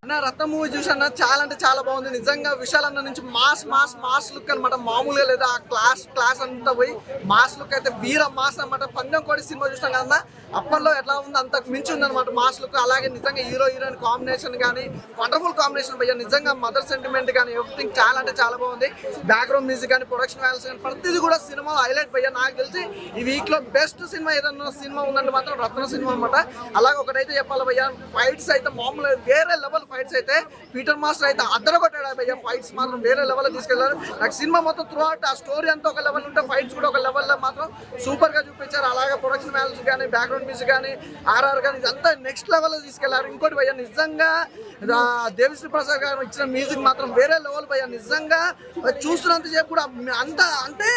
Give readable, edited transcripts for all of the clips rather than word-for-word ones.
అన్న రత్న మూవీ చూసాను, చాలా అంటే చాలా బాగుంది నిజంగా. విశాల్ అన్న నుంచి మాస్ లుక్ అనమాట, మామూలుగా లేదా క్లాస్ అంతా పోయి మాస్ లుక్ అయితే వీర మాస్ అనమాట. పందెం కోడి సినిమా చూసాం కదా, అప్పట్లో ఎట్లా ఉంది అంతకు మించి ఉంది అనమాట మాస్ లుక్. అలాగే నిజంగా హీరోయిన్ కాంబినేషన్ కానీ వండర్ఫుల్ కాంబినేషన్ భయ్య. నిజంగా మదర్ సెంటిమెంట్ కానీ ఎవ్రీథింగ్ చాలా అంటే చాలా బాగుంది. బ్యాక్గ్రౌండ్ మ్యూజిక్ కానీ ప్రొడక్షన్ వాల్యూస్ కానీ ప్రతిదీ కూడా సినిమా హైలైట్ భయ్య. నాకు తెలిసి ఈ వీక్ లో బెస్ట్ సినిమా ఏదన్నా సినిమా ఉందంటే మాత్రం రత్న సినిమా అనమాట. అలాగే ఒకటైతే చెప్పాలి భయ్య, ఫైట్స్ అయితే మామూలు వేరే లెవెల్ ఫైట్స్ అయితే పీటర్ మాస్టర్ అయితే అద్దరు కొట్టాడు భయ్య. ఫైట్స్ మాత్రం వేరే లెవెల్ తీసుకెళ్లారు. నాకు సినిమా మొత్తం త్రూ అవుట్ ఆ స్టోరీ అంతా ఒక లెవెల్ ఉంటే ఫైట్స్ కూడా ఒక లెవెల్లో మాత్రం సూపర్ గా చూపించారు. అలాగే ప్రొడక్షన్ వాల్యూస్ కానీ బ్యాక్గ్రౌండ్ మ్యూజిక్ కానీ ఆర్ఆర్ కానీ ఇదంతా నెక్స్ట్ లెవెల్ తీసుకెళ్లారు. ఇంకోటి భయ్య, నిజంగా దేవిశ్రీ ప్రసాద్ గారు ఇచ్చిన మ్యూజిక్ మాత్రం వేరే లెవెల్ భయ్య. నిజంగా చూస్తున్నంత సేపు కూడా అంత అంటే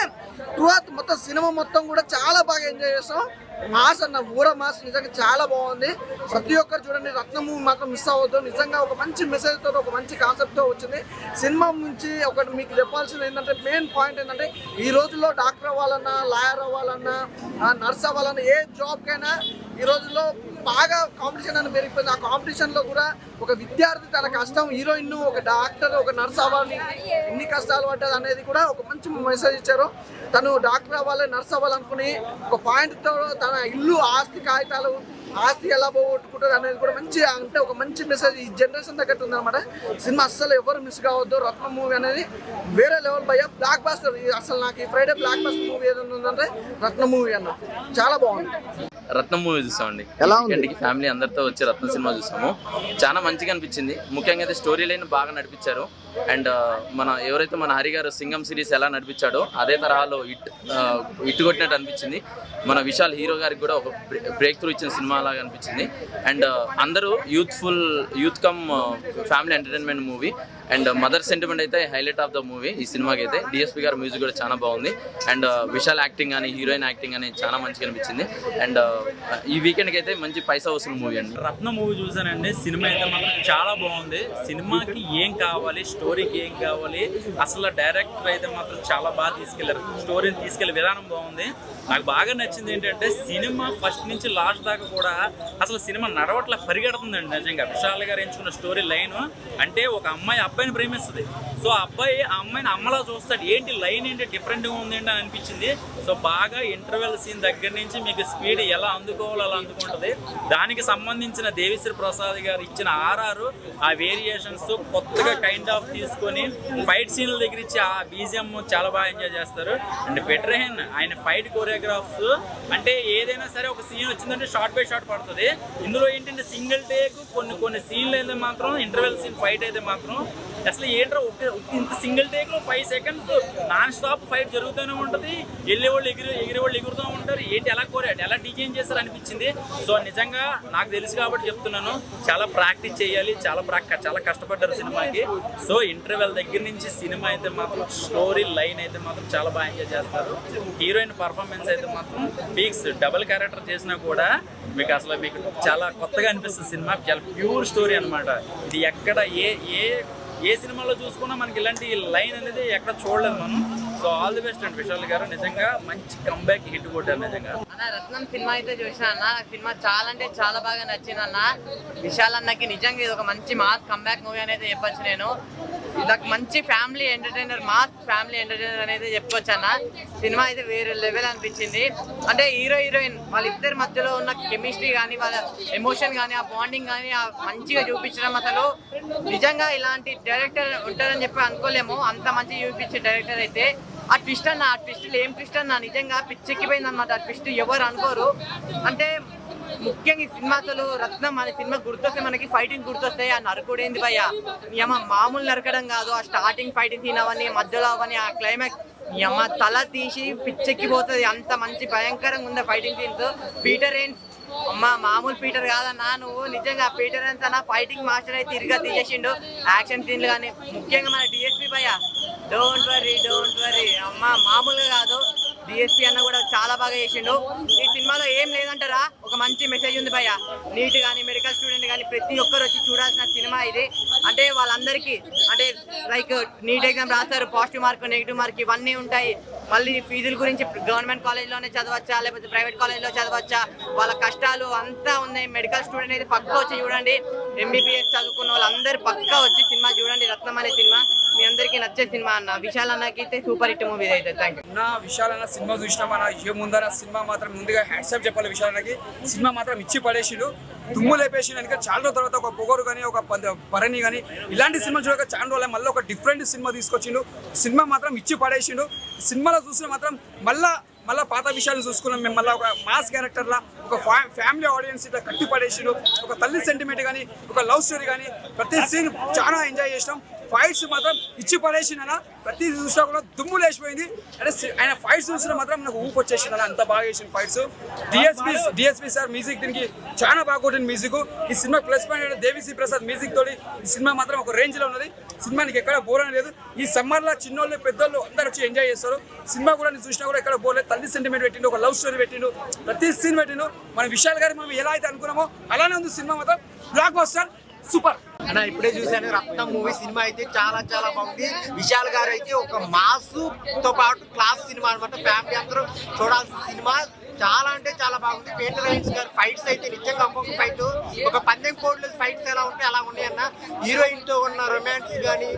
త్రూ అవుట్ మొత్తం సినిమా మొత్తం కూడా చాలా బాగా ఎంజాయ్ చేస్తాం. మాస్ అన్న ఊర మాస్ నిజంగా చాలా బాగుంది. ప్రతి ఒక్కరు చూడండి, రత్న మూవీ మాత్రం మిస్ అవ్వద్దు. నిజంగా ఒక మంచి మెసేజ్ తో ఒక మంచి కాన్సెప్ట్ తో వచ్చింది సినిమా. నుంచి ఒకటి మీకు చెప్పాల్సింది ఏంటంటే, మెయిన్ పాయింట్ ఏంటంటే, ఈ రోజుల్లో డాక్టర్ అవ్వాలన్నా, లాయర్ అవ్వాలన్నా, నర్స్ అవ్వాలన్నా, ఏ జాబ్కైనా ఈ రోజుల్లో బాగా కాంపిటీషన్ అని పెరిగిపోయింది. ఆ కాంపిటీషన్లో కూడా ఒక విద్యార్థి తన కష్టం, హీరోయిన్ ఒక డాక్టర్ ఒక నర్స్ అవ్వాలి, ఎన్ని కష్టాలు పడ్డది అనేది కూడా ఒక మంచి మెసేజ్ ఇచ్చారు. తను డాక్టర్ అవ్వాలి, నర్స్ అవ్వాలనుకుని ఒక పాయింట్తో తన ఇల్లు ఆస్తి కాగితాలు ఆస్తి ఎలా పోగొట్టుకుంటారు అనేది కూడా మంచి అంటే ఒక మంచి మెసేజ్ ఈ జనరేషన్ తగ్గట్టు ఉందన్నమాట. సినిమా అస్సలు ఎవరు మిస్ కావద్దు. రత్న మూవీ అనేది వేరే లెవెల్ భయ్య, బ్లాక్ బాస్టర్. అసలు నాకు ఈ ఫ్రైడే బ్లాక్ బాస్టర్ మూవీ ఏదైనా ఉందంటే రత్న మూవీ అన్న చాలా బాగుంది. రత్నం మూవీ చూసామండి, ఫ్యామిలీ అందరితో వచ్చి రత్నం సినిమా చూసాము. చాలా మంచిగా అనిపించింది. ముఖ్యంగా అయితే స్టోరీ లైన్ బాగా నడిపించారు. అండ్ ఎవరైతే మన హరి గారు సింగం సిరీస్ ఎలా నడిపించాడో అదే తరహాలో ఇట్టు కొట్టినట్టు అనిపించింది. మన విశాల్ హీరో గారికి కూడా ఒక బ్రేక్ త్రూ ఇచ్చిన సినిమా లాగా అనిపించింది. అండ్ అందరూ youth come family entertainment movie. And mother sentiment అయితే హైలైట్ ఆఫ్ ద మూవీ. ఈ సినిమాకి అయితే డిఎస్పీ గారు మ్యూజిక్ కూడా చాలా బాగుంది. అండ్ విశాల్ యాక్టింగ్ కానీ హీరోయిన్ యాక్టింగ్ కానీ చాలా మంచిగా అనిపించింది. అండ్ ఈ వీకెండ్కి అయితే మంచి పైసా వసూలు మూవీ అండి. రత్న మూవీ చూసానండి, సినిమా అయితే మాత్రం చాలా బాగుంది. సినిమాకి ఏం కావాలి, స్టోరీకి ఏం కావాలి, అసలు డైరెక్టర్ అయితే మాత్రం చాలా బాగా తీసుకెళ్లారు. స్టోరీని తీసుకెళ్లే విధానం బాగుంది. నాకు బాగా నచ్చింది ఏంటంటే, సినిమా ఫస్ట్ నుంచి లాస్ట్ దాకా కూడా అసలు సినిమా నడవట్ల పరిగెడుతుందండి. నిజంగా విశాల్ గారు ఎంచుకున్న స్టోరీ లైన్ అంటే, ఒక అమ్మాయి అబ్బాయిని ప్రేమిస్తుంది. సో ఆ అబ్బాయి ఆ అమ్మాయిని అమ్మలా చూస్తాడు. ఏంటి లైన్ ఏంటి డిఫరెంట్గా ఉంది ఏంటి అని అనిపించింది. సో బాగా ఇంటర్వెల్ సీన్ దగ్గర నుంచి మీకు స్పీడ్ ఎలా అందుకోవాలో అలా అందుకుంటుంది. దానికి సంబంధించిన దేవిశ్రీ ప్రసాద్ గారు ఇచ్చిన ఆర్ఆర్ ఆ వేరియేషన్స్ కొత్తగా కైండ్ ఆఫ్ తీసుకొని ఫైట్ సీన్ల దగ్గర ఇచ్చి ఆ బీజిఎం చాలా బాగా ఎంజాయ్ చేస్తారు. అండ్ పెట్రహెన్ ఆయన ఫైట్ కోరియోగ్రాఫ్స్ అంటే ఏదైనా సరే ఒక సీన్ వచ్చిందంటే షార్ట్ బై షార్ట్ పడుతుంది. ఇందులో ఏంటంటే సింగిల్ టేక్ కొన్ని సీన్లు అయితే మాత్రం ఇంటర్వెల్ సీన్ ఫైట్ అయితే మాత్రం అసలు ఏంటో ఇంత సింగిల్ టేక్ లో 5 seconds నాన్ స్టాప్ ఫైట్ జరుగుతూనే ఉంటుంది. వెళ్ళేవాళ్ళు ఎగిరేవాళ్ళు ఎగురుతూ ఉంటారు. ఏంటి ఎలా కోరాడు, ఎలా డిజైన్ చేస్తారు అనిపించింది. సో నిజంగా నాకు తెలుసు కాబట్టి చెప్తున్నాను, చాలా ప్రాక్టీస్ చేయాలి, చాలా కష్టపడ్డారు సినిమాకి. సో ఇంటర్వెల్ దగ్గర నుంచి సినిమా అయితే మాత్రం స్టోరీ లైన్ అయితే మాత్రం చాలా బాగా ఎంజాయ్ చేస్తారు. హీరోయిన్ పర్ఫార్మెన్స్ అయితే మాత్రం పీక్స్. డబుల్ క్యారెక్టర్ చేసినా కూడా మీకు చాలా కొత్తగా అనిపిస్తుంది. సినిమా చాలా ప్యూర్ స్టోరీ అనమాట. ఇది ఎక్కడ ఏ సినిమాలో చూసుకున్నా మనకి ఇలాంటి లైన్ అనేది ఎక్కడ చూడలేదు మనం. సో ఆల్ ది బెస్ట్ అండి విశాల్ గారు, నిజంగా మంచి కంబ్యాక్ హిట్ కొట్టారు నిజంగా. రత్నం సినిమా అయితే చూసినా అన్న, సినిమా చాలా అంటే చాలా బాగా నచ్చింది అన్న. విశాల్ అన్నకి నిజంగా ఇది ఒక మంచి మాస్ కంబ్యాక్ మూవీ అనేది చెప్పొచ్చు. నేను ఇదొక మంచి family entertainer, mass family entertainer అనేది చెప్పుకోవచ్చు అన్న. సినిమా అయితే వేరే లెవెల్ అనిపించింది. అంటే హీరోయిన్ వాళ్ళిద్దరి మధ్యలో ఉన్న కెమిస్ట్రీ కానీ, వాళ్ళ ఎమోషన్ కానీ, ఆ బాండింగ్ కానీ మంచిగా చూపించడం, అసలు నిజంగా ఇలాంటి డైరెక్టర్ ఉంటారని చెప్పి అనుకోలేము. అంత మంచిగా చూపించే డైరెక్టర్ అయితే. ఆ ట్విస్ట్ అన్న, ఆ ట్విస్ట్లు ఏం ట్విస్ట్ అన్న, నిజంగా పిచ్చెక్కిపోయింది అనమాట. ఆ ట్విస్ట్ ఎవరు అనుకోరు. అంటే ముఖ్యంగా ఈ సినిమా అసలు రత్నం అనే సినిమా గుర్తొస్తే మనకి ఫైటింగ్ గుర్తొస్తాయి. ఆ నరకుడు ఏంది భయ్య, మామూలు నరకడం కాదు. ఆ స్టార్టింగ్ ఫైటింగ్ సీన్ అవన్నీ, మధ్యలో అవన్నీ, ఆ క్లైమాక్స్ తల తీసి పిచ్చెక్కిపోతుంది. అంత మంచి భయంకరంగా ఉంది ఫైటింగ్ సీన్స్. పీటర్ హెయిన్స్ మామూలు పీటర్ కాదన్నా నువ్వు. నిజంగా పీటర్ హెయిన్స్ అన్న ఫైటింగ్ మాస్టర్ అయితే తిరిగా తీసేసిండు. యాక్షన్ సీన్లు కానీ, ముఖ్యంగా మన డిఎస్పీ భయ్య డోంట్ వరీ మామూలుగా కాదు. డిఎస్పీ అన్న కూడా చాలా బాగా చేసిండు. ఈ సినిమాలో ఏం లేదంటారా, ఒక మంచి మెసేజ్ ఉంది భయ్య. నీట్ కానీ మెడికల్ స్టూడెంట్ కానీ ప్రతి ఒక్కరు వచ్చి చూడాల్సిన సినిమా ఇది. అంటే వాళ్ళందరికీ అంటే లైక్ నీట్ ఎగ్జామ్ రాస్తారు, పాజిటివ్ మార్క్ నెగిటివ్ మార్క్ ఇవన్నీ ఉంటాయి. మళ్ళీ ఫీజుల గురించి గవర్నమెంట్ కాలేజ్లోనే చదవచ్చా లేకపోతే ప్రైవేట్ కాలేజ్లో చదవచ్చా, వాళ్ళ కష్టాలు అంతా ఉన్నాయి. మెడికల్ స్టూడెంట్ అయితే పక్కా వచ్చి చూడండి. ఎంబీబీఎస్ చదువుకున్న వాళ్ళందరూ పక్కా వచ్చి సినిమా చూడండి. రత్నం అనే సినిమా మీ అందరికీ నచ్చే సినిమా అన్న. విశాల్ అన్నకి అయితే సూపర్ హిట్ మూవీ అయితే. Thank you. విశాల్ అన్న సినిమా చూసినాం అన్న. ఏముందన్న సినిమా మాత్రం ముందుగా హ్యాట్సాప్ చెప్పాలి విశాల్ అన్నకి. సినిమా మాత్రం ఇచ్చి పడేసిండు, దుమ్ము లేపేసిండు. అందుకే చాలా రోజుల తర్వాత ఒక పొగరు కానీ ఒక పరణి కానీ ఇలాంటి సినిమా చూడక చాలా రోజులు మళ్ళీ ఒక డిఫరెంట్ సినిమా తీసుకొచ్చిండు. సినిమా మాత్రం ఇచ్చి పడేసిండు. సినిమాలో చూసిన మాత్రం మళ్ళీ పాత విషయాలు చూసుకున్నాం మేము. మళ్ళీ ఒక మాస్ క్యారెక్టర్లా ఒక ఫ్యామిలీ ఆడియన్స్ ఇట్లా కట్టి పడేసిండు. ఒక తల్లి సెంటిమెంట్ కానీ ఒక లవ్ స్టోరీ కానీ ప్రతి సీన్ చాలా ఎంజాయ్ చేసినాం. ఫైట్స్ మాత్రం ఇచ్చి పడేసిందన్న. ప్రతి చూసినా కూడా దుమ్ము లేచిపోయింది. అంటే ఆయన ఫైట్స్ చూసినా మాత్రం నాకు ఊపు వచ్చేసింది. అంత బాగా చేసిన ఫైట్స్. డిఎస్పీ సార్ మ్యూజిక్ దీనికి చాలా బాగా కొట్టింది మ్యూజిక్. ఈ సినిమా plus point Devi Sri Prasad music తోటి ఈ సినిమా మాత్రం ఒక రేంజ్ లో ఉన్నది. సినిమానికి ఎక్కడ బోర్ అని లేదు. ఈ సమ్మర్లో చిన్నోళ్ళు పెద్దోళ్ళు అందరూ వచ్చి ఎంజాయ్ చేస్తారు. సినిమా కూడా నేను చూసినా కూడా ఎక్కడ బోర్ లేదు. తల్లి సెంటిమెంట్ పెట్టిండు, ఒక లవ్ స్టోరీ పెట్టిండు, ప్రతి సీన్ పెట్టిండు. మన విశాల్ గారి మనం ఎలా అయితే అనుకున్నామో అలానే ఉంది సినిమా. మాత్రం బ్లాక్ బస్టర్ సూపర్ అన్న. ఇప్పుడే చూశాను రత్నం మూవీ. సినిమా అయితే చాలా చాలా బాగుంది. విశాల్ గారు అయితే ఒక మాసుతో పాటు క్లాస్ సినిమా అనమాట. ఫ్యామిలీ అందరూ చూడాల్సిన సినిమా. చాలా అంటే చాలా బాగుంది. పీటర్ రైన్స్ గారు ఫైట్స్ అయితే నిజంగా ఒక్కొక్క ఫైట్ ఒక పందెం కోడ్లు ఫైట్స్ ఎలా ఉంటాయి అలా ఉన్నాయి అన్న. హీరోయిన్ తో ఉన్న రొమాన్స్ కానీ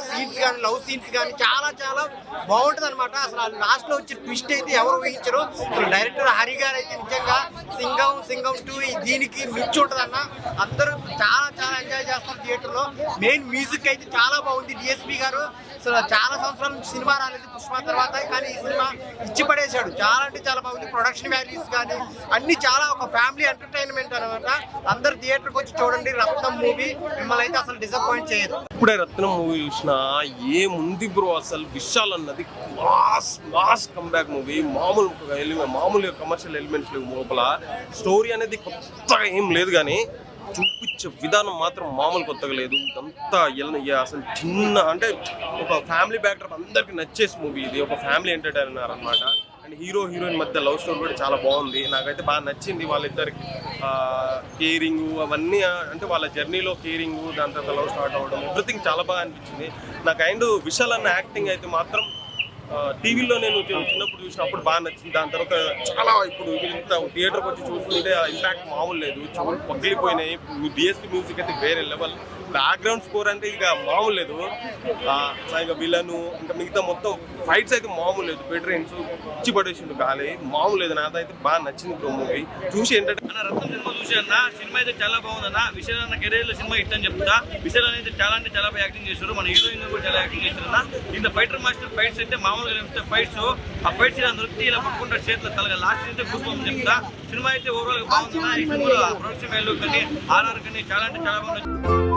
సీన్స్ కానీ లవ్ సీన్స్ కానీ చాలా చాలా బాగుంటుంది అనమాట. అసలు లాస్ట్ లో వచ్చే ట్విస్ట్ అయితే ఎవరు ఊహించరు. అసలు డైరెక్టర్ హరి గారు అయితే నిజంగా సింగం 2 దీనికి మించి ఉంటుంది అన్న. అందరూ చాలా చాలా ఎంజాయ్ చేస్తారు థియేటర్ లో. మెయిన్ మ్యూజిక్ అయితే చాలా బాగుంది. డిఎస్పీ గారు అసలు చాలా సంవత్సరాల నుంచి సినిమా రాలేదు పుష్ప తర్వాత, కానీ ఈ సినిమా ఇచ్చి పడేశాడు. చాలా అంటే చాలా బాగుంది. ప్రొడక్షన్ వాల్యూస్ కానీ అన్ని చాలా ఒక ఫ్యామిలీ ఎంటర్టైన్మెంట్ అనమాట. అందరు థియేటర్కి వచ్చి చూడండి రత్నం మూవీ. మిమ్మల్ని అయితే అసలు డిసప్పాయింట్ చేయదు. ఇప్పుడే రత్నం మూవీ చూసినా ఏముంది బ్రో. అసలు విశాల్ అన్నది మాస్ కంబ్యాక్ మూవీ. మామూలు కమర్షియల్ ఎలిమెంట్స్ లేవు లోపల. స్టోరీ అనేది కొత్తగా ఏం లేదు, కానీ చూపించే విధానం మాత్రం మామూలు కొత్తగా లేదు. ఇదంతా అసలు చిన్న అంటే ఒక ఫ్యామిలీ బ్యాక్డ్రాప్ అందరికి నచ్చేసి మూవీ ఇది. ఒక ఫ్యామిలీ ఎంటర్టైనర్ అనమాట. అండ్ హీరోయిన్ మధ్య లవ్ స్టోరీ కూడా చాలా బాగుంది. నాకైతే బాగా నచ్చింది. వాళ్ళిద్దరికి కేరింగ్ అవన్నీ అంటే వాళ్ళ జర్నీలో కేరింగ్, దాని తర్వాత లవ్ స్టార్ట్ అవ్వడం, ఎవ్రీథింగ్ చాలా బాగా అనిపించింది నాకు. అండ్ విశాల్ అన్న యాక్టింగ్ అయితే మాత్రం టీవీలో నేను చిన్నప్పుడు చూసినప్పుడు బాగా నచ్చింది. దాని తర్వాత చాలా ఇప్పుడు ఇంత థియేటర్కి వచ్చి చూస్తుంటే ఇంపాక్ట్ మామూలు లేదు. చెవులు పగిలిపోయినాయి. డిఎస్పీ మ్యూజిక్ అయితే వేరే లెవెల్. బ్యాక్గ్రౌండ్ స్కోర్ అంటే ఇక మామూలు లేదు. ఇక విలను ఇంకా మిగతా మొత్తం ఫైట్స్ అయితే మామూలు లేదు. పెట్రైన్స్ ఇచ్చి పడేసిండు గాలి మామూలు లేదు. నాకైతే బాగా నచ్చింది ఇప్పుడు మూవీ చూసి. ఏంటంటే రత్నం సినిమా చూసి అన్న సినిమా అయితే చాలా బాగుందన్న. విశాల్ అన్న కెరీర్ లో సినిమా హిట్ అని చెప్తా. విశాల్ అయితే చాలా అంటే చాలా బాగా యాక్టింగ్ చేశారు. మన హీరోయిన్ కూడా చాలా యాక్టింగ్ చేశారు అన్న. ఇంత ఫైటర్ మాస్టర్ ఫైట్స్ అయితే మామూలుగా ఫైట్స్ ఆ ఫైట్స్ ఇలా నృత్తి ఇలా పట్టుకుంటారు చేతిలో తలగా. లాస్ట్ అయితే కూర్చోమని చెప్తా. సినిమా అయితే ఓవరాల్ గా బాగుందన్న. ఈ సినిమాలో ప్రొడక్షన్ వాల్యూ కానీ ఆర్ఆర్ కానీ చాలా అంటే చాలా బాగుంది.